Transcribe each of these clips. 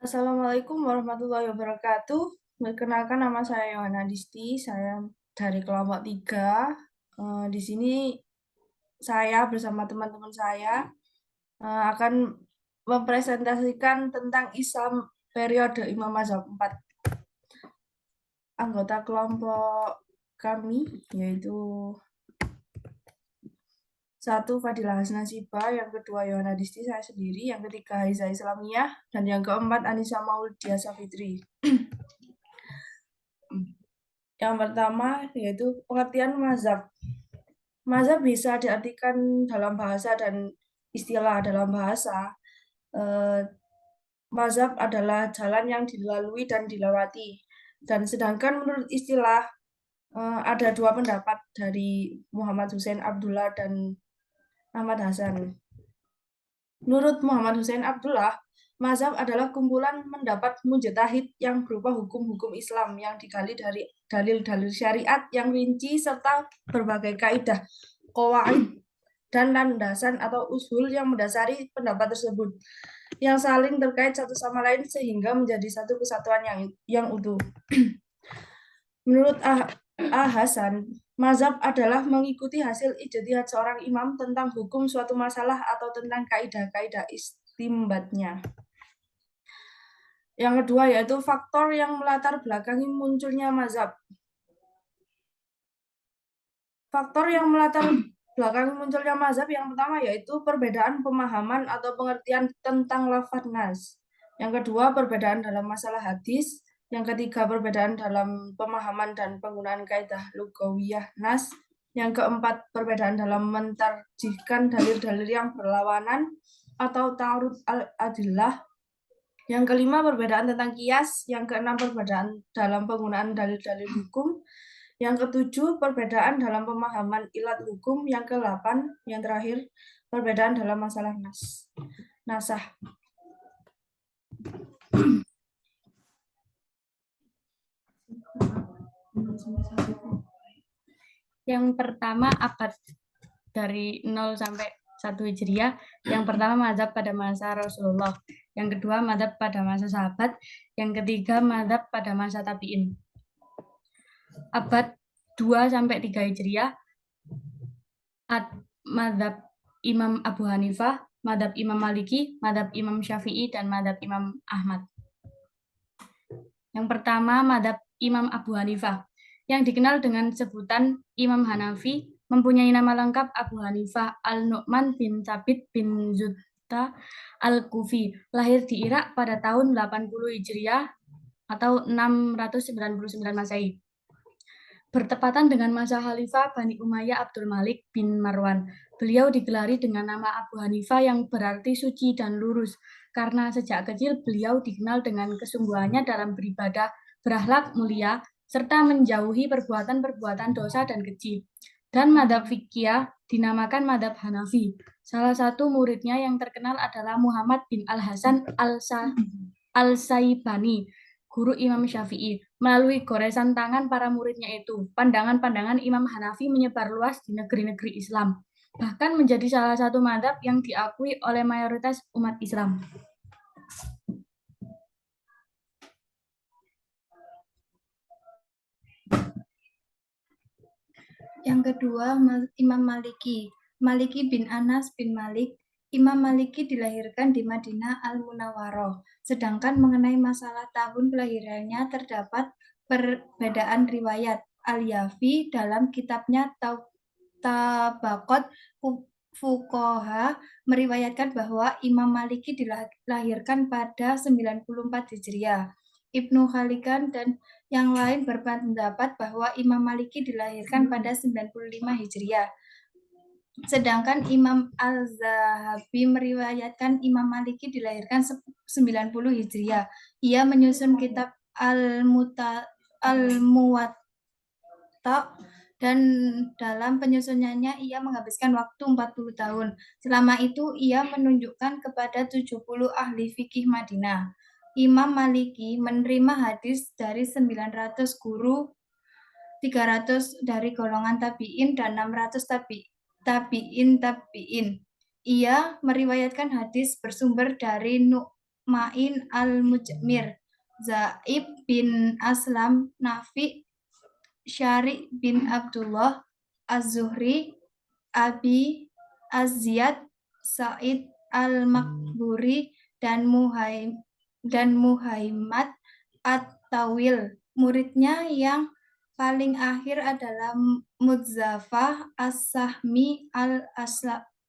Assalamualaikum warahmatullahi wabarakatuh. Perkenalkan nama saya Yohana Disti, saya dari kelompok 3. Di sini saya bersama teman-teman saya akan mempresentasikan tentang Islam periode Imam Mazhab 4. Anggota kelompok kami yaitu satu Fadilah Hasnasibah, yang kedua Yohana Disti, saya sendiri, yang ketiga Haiza Islamiyah, dan yang keempat Anissa Maulidia Safitri. Yang pertama yaitu pengertian mazhab. Mazhab bisa diartikan dalam bahasa dan istilah dalam bahasa. Mazhab adalah jalan yang dilalui dan dilewati. Dan sedangkan menurut istilah ada dua pendapat dari Muhammad Hussein Abdullah dan Ahmad Hasan. Menurut Muhammad Hussein Abdullah, mazhab adalah kumpulan mendapat mujtahid yang berupa hukum-hukum Islam yang digali dari dalil-dalil syariat yang rinci serta berbagai kaidah, qawaid, dan landasan atau usul yang mendasari pendapat tersebut yang saling terkait satu sama lain sehingga menjadi satu kesatuan yang utuh. Menurut Hasan, mazhab adalah mengikuti hasil ijtihad seorang imam tentang hukum suatu masalah atau tentang kaidah-kaidah istimbatnya. Yang kedua yaitu faktor yang melatar belakangi munculnya mazhab. Faktor yang melatar belakangi munculnya mazhab yang pertama yaitu perbedaan pemahaman atau pengertian tentang lafaz nas. Yang kedua, perbedaan dalam masalah hadis. Yang ketiga, perbedaan dalam pemahaman dan penggunaan kaidah lugawiyah nas. Yang keempat, perbedaan dalam mentarjihkan dalil-dalil yang berlawanan atau ta'arud al-adillah. Yang kelima, perbedaan tentang kias. Yang keenam, perbedaan dalam penggunaan dalil-dalil hukum. Yang ketujuh, perbedaan dalam pemahaman ilat hukum. Yang kedelapan, yang terakhir, perbedaan dalam masalah nasah. Yang pertama abad dari 0 sampai 1 Hijriah. Yang pertama mazhab pada masa Rasulullah. Yang kedua mazhab pada masa sahabat. Yang ketiga mazhab pada masa tabi'in. Abad 2 sampai 3 Hijriah. Mazhab Imam Abu Hanifah, mazhab Imam Maliki, mazhab Imam Syafi'i, dan mazhab Imam Ahmad. Yang pertama mazhab Imam Abu Hanifah, yang dikenal dengan sebutan Imam Hanafi, mempunyai nama lengkap Abu Hanifah Al-Nu'man bin Thabit bin Zutta Al-Kufi, lahir di Irak pada tahun 80 Hijriah atau 699 Masehi. Bertepatan dengan masa Khalifah Bani Umayyah Abdul Malik bin Marwan. Beliau digelari dengan nama Abu Hanifah yang berarti suci dan lurus, karena sejak kecil beliau dikenal dengan kesungguhannya dalam beribadah, berakhlak mulia, serta menjauhi perbuatan-perbuatan dosa dan keji. Dan madhab fikih dinamakan madhab Hanafi. Salah satu muridnya yang terkenal adalah Muhammad bin Al-Hasan Al-Saibani, guru Imam Syafi'i. Melalui goresan tangan para muridnya itu, pandangan-pandangan Imam Hanafi menyebar luas di negeri-negeri Islam, bahkan menjadi salah satu madhab yang diakui oleh mayoritas umat Islam. Yang kedua, Imam Maliki. Maliki bin Anas bin Malik. Imam Maliki dilahirkan di Madinah Al-Munawwaroh. Sedangkan mengenai masalah tahun kelahirannya terdapat perbedaan riwayat. Al-Yafi dalam kitabnya Tabaqat Fuqaha meriwayatkan bahwa Imam Maliki dilahirkan pada 94 Hijriah. Ibnu Khalikan dan yang lain berpendapat bahwa Imam Maliki dilahirkan pada 95 Hijriah. Sedangkan Imam Al-Zahabi meriwayatkan Imam Maliki dilahirkan 90 Hijriah. Ia menyusun kitab Al-Muwatta dan dalam penyusunannya ia menghabiskan waktu 40 tahun. Selama itu ia menunjukkan kepada 70 ahli fikih Madinah. Imam Maliki menerima hadis dari 900 guru, 300 dari golongan tabi'in, dan 600 tabi'in. Ia meriwayatkan hadis bersumber dari Ma'in al-Mujmir, Zaib bin Aslam, Nafi, Syari bin Abdullah, Az-Zuhri, Abi Az-Ziyad, Sa'id al-Makburi, dan Muhammad At-Tawil. Muridnya yang paling akhir adalah Mudzafah As-Sahmi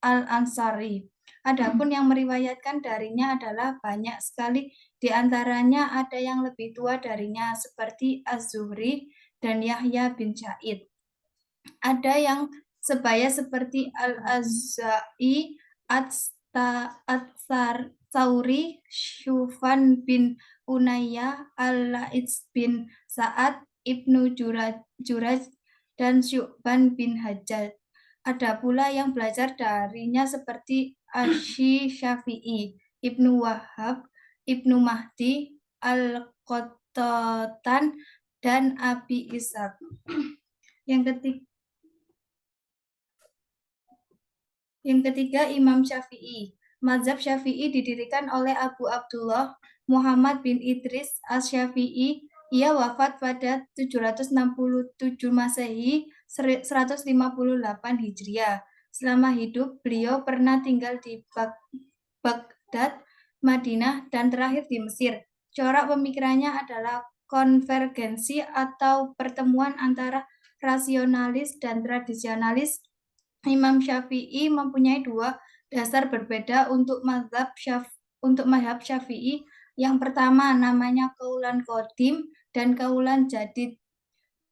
Al-Ansari. Adapun yang meriwayatkan darinya adalah banyak sekali, di antaranya ada yang lebih tua darinya seperti Az-Zuhri dan Yahya bin Sa'id. Ada yang sebaya seperti Al-Azza'i, At-Sauri, Syufan bin Unayyah, Al-Laits bin Sa'ad, Ibnu Juraj, dan Syu'ban bin Hajjaj. Ada pula yang belajar darinya seperti Asy Syafi'i, Ibnu Wahab, Ibnu Mahdi, Al-Qattan, dan Abi Ishaq. Yang ketiga, Imam Syafi'i. Mazhab Syafi'i didirikan oleh Abu Abdullah Muhammad bin Idris Asy-Syafi'i. Ia wafat pada 767 Masehi, 158 Hijriah. Selama hidup, beliau pernah tinggal di Baghdad, Madinah, dan terakhir di Mesir. Corak pemikirannya adalah konvergensi atau pertemuan antara rasionalis dan tradisionalis. Imam Syafi'i mempunyai dua dasar berbeda untuk mazhab Syafi'i. Yang pertama namanya Kaulan Qadim dan Kaulan Jadid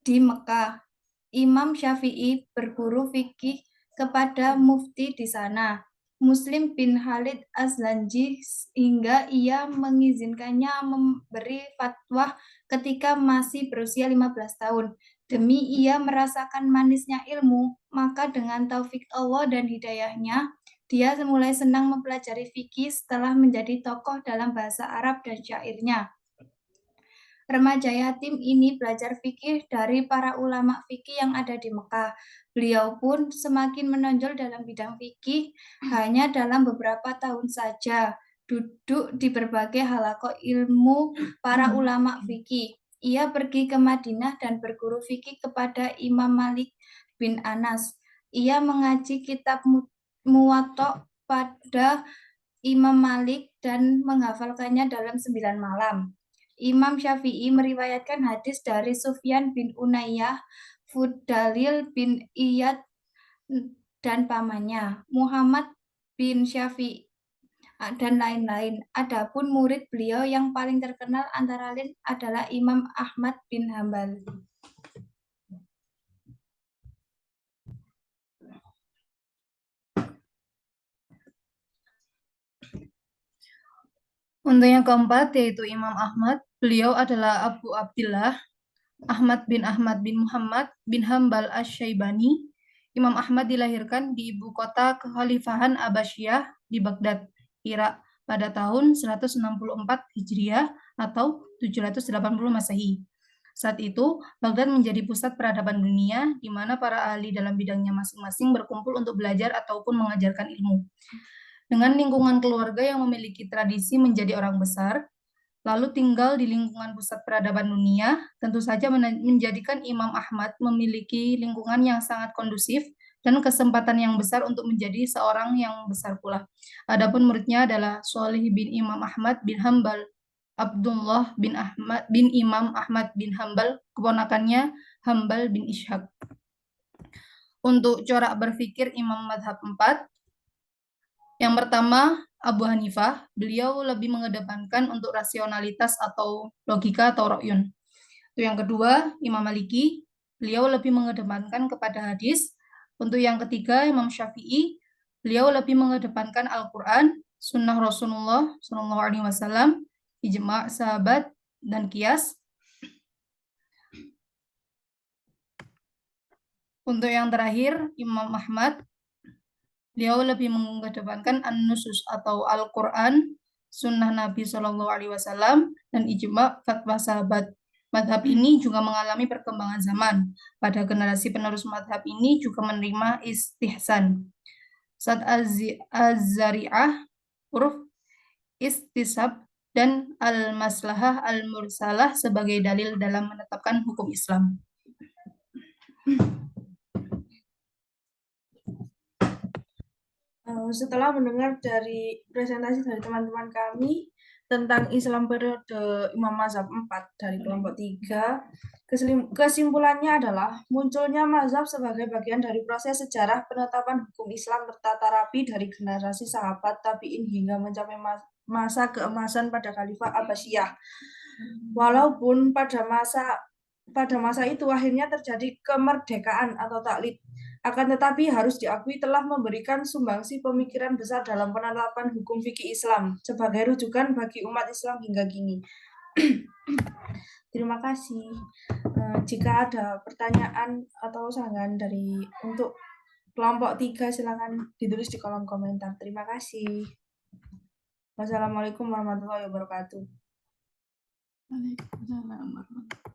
di Mekah. Imam Syafi'i berguru fikih kepada mufti di sana, Muslim bin Khalid Az-Zanji, hingga ia mengizinkannya memberi fatwa ketika masih berusia 15 tahun. Demi ia merasakan manisnya ilmu, maka dengan taufik Allah dan hidayahnya, dia mulai senang mempelajari fikih setelah menjadi tokoh dalam bahasa Arab dan syairnya. Remaja yatim ini belajar fikih dari para ulama fikih yang ada di Mekah. Beliau pun semakin menonjol dalam bidang fikih hanya dalam beberapa tahun saja, duduk di berbagai halaqah ilmu para ulama fikih. Ia pergi ke Madinah dan berguru fikih kepada Imam Malik bin Anas. Ia mengaji kitab Muwatta pada Imam Malik dan menghafalkannya dalam 9 malam. Imam Syafi'i meriwayatkan hadis dari Sufyan bin Unayyah, Fudalil bin Iyad, dan pamannya, Muhammad bin Syafi'i, dan lain-lain. Adapun murid beliau yang paling terkenal antara lain adalah Imam Ahmad bin Hambal. Untuk yang keempat yaitu Imam Ahmad. Beliau adalah Abu Abdillah Ahmad bin Muhammad bin Hambal Asy-Syaibani. Imam Ahmad dilahirkan di ibu kota Kekhalifahan Abbasiyah di Baghdad, Irak pada tahun 164 Hijriah atau 780 Masehi. Saat itu, Baghdad menjadi pusat peradaban dunia di mana para ahli dalam bidangnya masing-masing berkumpul untuk belajar ataupun mengajarkan ilmu. Dengan lingkungan keluarga yang memiliki tradisi menjadi orang besar, lalu tinggal di lingkungan pusat peradaban dunia, tentu saja menjadikan Imam Ahmad memiliki lingkungan yang sangat kondusif dan kesempatan yang besar untuk menjadi seorang yang besar pula. Adapun muridnya adalah Sholih bin Imam Ahmad bin Hambal, Abdullah bin Imam Ahmad bin Hambal, keponakannya Hambal bin Ishaq. Untuk corak berpikir Imam Madhab 4, yang pertama, Abu Hanifah, beliau lebih mengedepankan untuk rasionalitas atau logika atau ro'yun. Untuk yang kedua, Imam Maliki, beliau lebih mengedepankan kepada hadis. Untuk yang ketiga, Imam Syafi'i, beliau lebih mengedepankan Al-Quran, sunnah Rasulullah SAW, ijma' sahabat, dan qiyas. Untuk yang terakhir, Imam Ahmad, beliau lebih mengedepankan an-nusus atau Al-Quran, sunnah Nabi SAW, dan ijma' fatwa sahabat. Madhab ini juga mengalami perkembangan zaman. Pada generasi penerus madhab ini juga menerima istihsan. Saat Az-Zari'ah, huruf istisab, dan al-maslahah al-mursalah sebagai dalil dalam menetapkan hukum Islam. Setelah mendengar dari presentasi dari teman-teman kami tentang Islam periode Imam Mazhab 4 dari kelompok 3, kesimpulannya adalah munculnya mazhab sebagai bagian dari proses sejarah penetapan hukum Islam tertata rapi dari generasi sahabat tabi'in hingga mencapai masa keemasan pada Khalifah Abbasiyah. Walaupun pada masa itu akhirnya terjadi kemerdekaan atau taklid, akan tetapi harus diakui telah memberikan sumbangsi pemikiran besar dalam penetapan hukum fikih Islam sebagai rujukan bagi umat Islam hingga kini. Terima kasih. Jika ada pertanyaan atau sanggahan untuk kelompok 3, silakan ditulis di kolom komentar. Terima kasih. Wassalamualaikum warahmatullahi wabarakatuh. Waalaikumsalam warahmatullahi wabarakatuh.